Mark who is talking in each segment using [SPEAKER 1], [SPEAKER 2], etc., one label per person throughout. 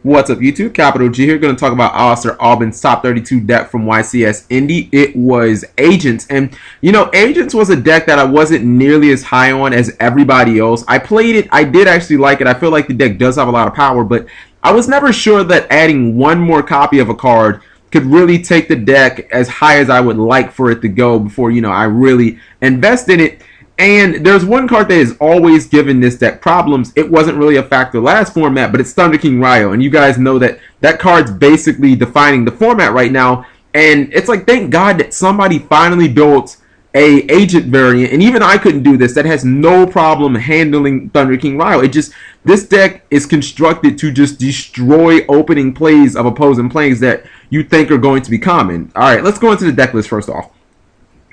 [SPEAKER 1] What's up, YouTube? Capital G here. Going to talk about Alistar Alban's top 32 deck from YCS Indy. It was Agents. And, you know, Agents was a deck that I wasn't nearly as high on as everybody else. I played it. I did actually like it. I feel like the deck does have a lot of power, but I was never sure that adding one more copy of a card could really take the deck as high as I would like for it to go before, you know, I really invest in it. And there's one card that has always given this deck problems. It wasn't really a factor last format, but it's Thunder King Ryo. And you guys know that that card's basically defining the format right now. And it's like, thank God that somebody finally built a agent variant. And even I couldn't do this. That has no problem handling Thunder King Ryo. It just, this deck is constructed to just destroy opening plays of opposing plays that you think are going to be common. All right, let's go into the deck list first off.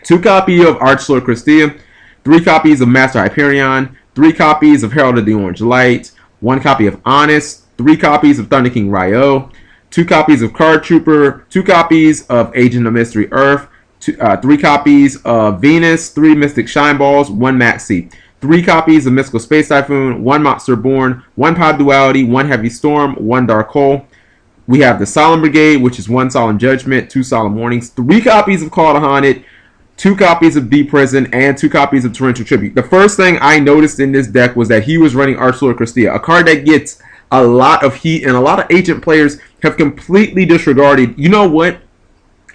[SPEAKER 1] 2 copies of Archlord Kristya. 3 copies of Master Hyperion, 3 copies of Herald of the Orange Light, 1 copy of Honest, 3 copies of Thunder King Ryo, 2 copies of Card Trooper, 2 copies of Agent of Mystery Earth, 3 copies of Venus, 3 Mystic Shine Balls, 1 Maxi, 3 copies of Mystical Space Typhoon, 1 Monster Born, 1 Pod Duality, 1 Heavy Storm, 1 Dark Hole. We have the Solemn Brigade, which is 1 Solemn Judgment, 2 Solemn Warnings, 3 copies of Call to Haunted, 2 copies of Deep Prison, and 2 copies of Torrential Tribute. The first thing I noticed in this deck was that he was running Archlord Kristya, a card that gets a lot of heat, and a lot of agent players have completely disregarded. You know what?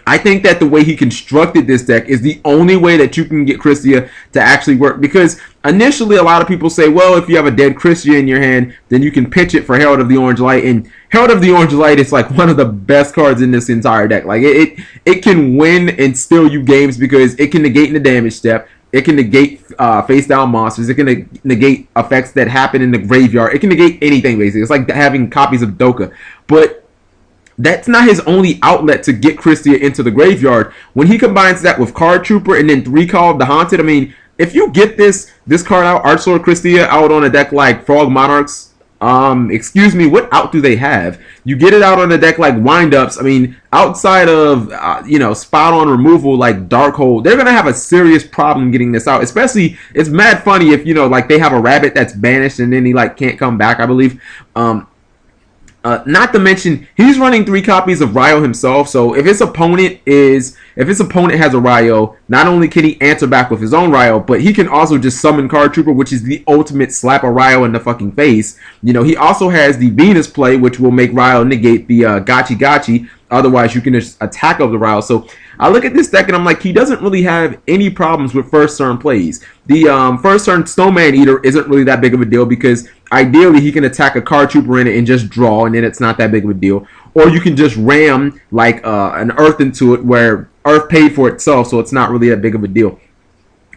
[SPEAKER 1] I think that the way he constructed this deck is the only way that you can get Kristya to actually work. Because initially, a lot of people say, well, if you have a dead Kristya in your hand, then you can pitch it for Herald of the Orange Light. And Herald of the Orange Light is like one of the best cards in this entire deck. Like it can win and steal you games because it can negate the damage step. It can negate face down monsters. It can negate effects that happen in the graveyard. It can negate anything basically. It's like having copies of Doka. But that's not his only outlet to get Kristya into the graveyard. When he combines that with Card Trooper and then 3 Call of the Haunted, I mean, if you get this card out, Archlord Kristya, out on a deck like Frog Monarchs, excuse me, what out do they have? You get it out on a deck like Windups. I mean, outside of, you know, spot on removal like Dark Hole, they're going to have a serious problem getting this out. Especially, it's mad funny if, you know, like they have a rabbit that's banished and then he like can't come back, I believe. Not to mention, he's running 3 copies of Ryo himself. So if his opponent has a Ryo, not only can he answer back with his own Ryo, but he can also just summon Card Trooper, which is the ultimate slap a Ryo in the fucking face. You know, he also has the Venus play, which will make Ryo negate the Gachi. Otherwise, you can just attack of the Ryo. So I look at this deck and I'm like, he doesn't really have any problems with first turn plays. The first turn Snowman Eater isn't really that big of a deal because ideally he can attack a Card Trooper in it and just draw, and then it's not that big of a deal. Or you can just ram like an Earth into it where Earth paid for itself, so it's not really that big of a deal.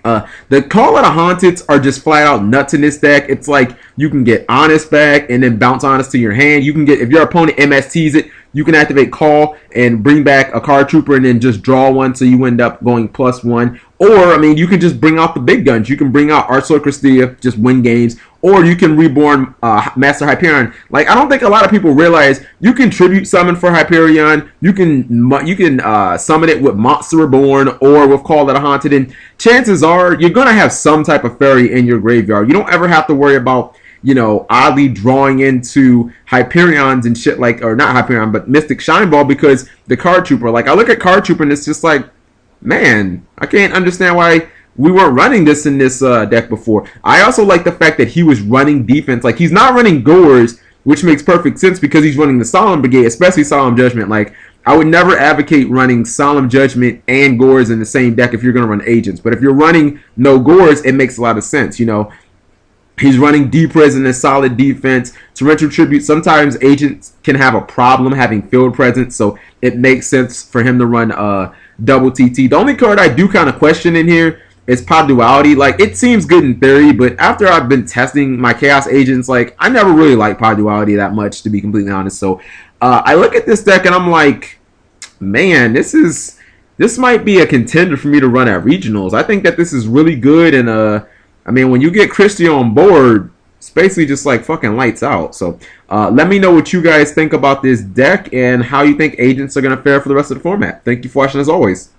[SPEAKER 1] The Call of the Haunteds are just flat out nuts in this deck. It's like you can get Honest back and then bounce Honest to your hand. You can get, if your opponent MSTs it, you can activate Call and bring back a Card Trooper and then just draw one, so you end up going +1. Or, I mean, you can just bring out the big guns. You can bring out Archlord Kristya, just win games. Or you can reborn Master Hyperion. Like, I don't think a lot of people realize you can tribute summon for Hyperion. You can summon it with Monster Reborn or with Call of the Haunted. And chances are you're going to have some type of fairy in your graveyard. You don't ever have to worry about, you know, oddly drawing into Hyperions and shit like, or not Hyperion, but Mystic Shine Ball because the Card Trooper. Like, I look at Card Trooper and it's just like, man, I can't understand why we weren't running this in this deck before. I also like the fact that he was running defense. Like, he's not running Gores, which makes perfect sense because he's running the Solemn Brigade, especially Solemn Judgment. Like, I would never advocate running Solemn Judgment and Gores in the same deck if you're going to run Agents. But if you're running no Gores, it makes a lot of sense, you know. He's running Deep Prison and solid defense. Torrential Tribute, sometimes agents can have a problem having field presence, so it makes sense for him to run double TT. The only card I do kind of question in here is Pod Duality. Like, it seems good in theory, but after I've been testing my Chaos Agents, like, I never really liked Pod Duality that much, to be completely honest. So I look at this deck and I'm like, man, this might be a contender for me to run at regionals. I think that this is really good, and I mean, when you get Kristya on board, it's basically just like fucking lights out. So let me know what you guys think about this deck and how you think agents are going to fare for the rest of the format. Thank you for watching as always.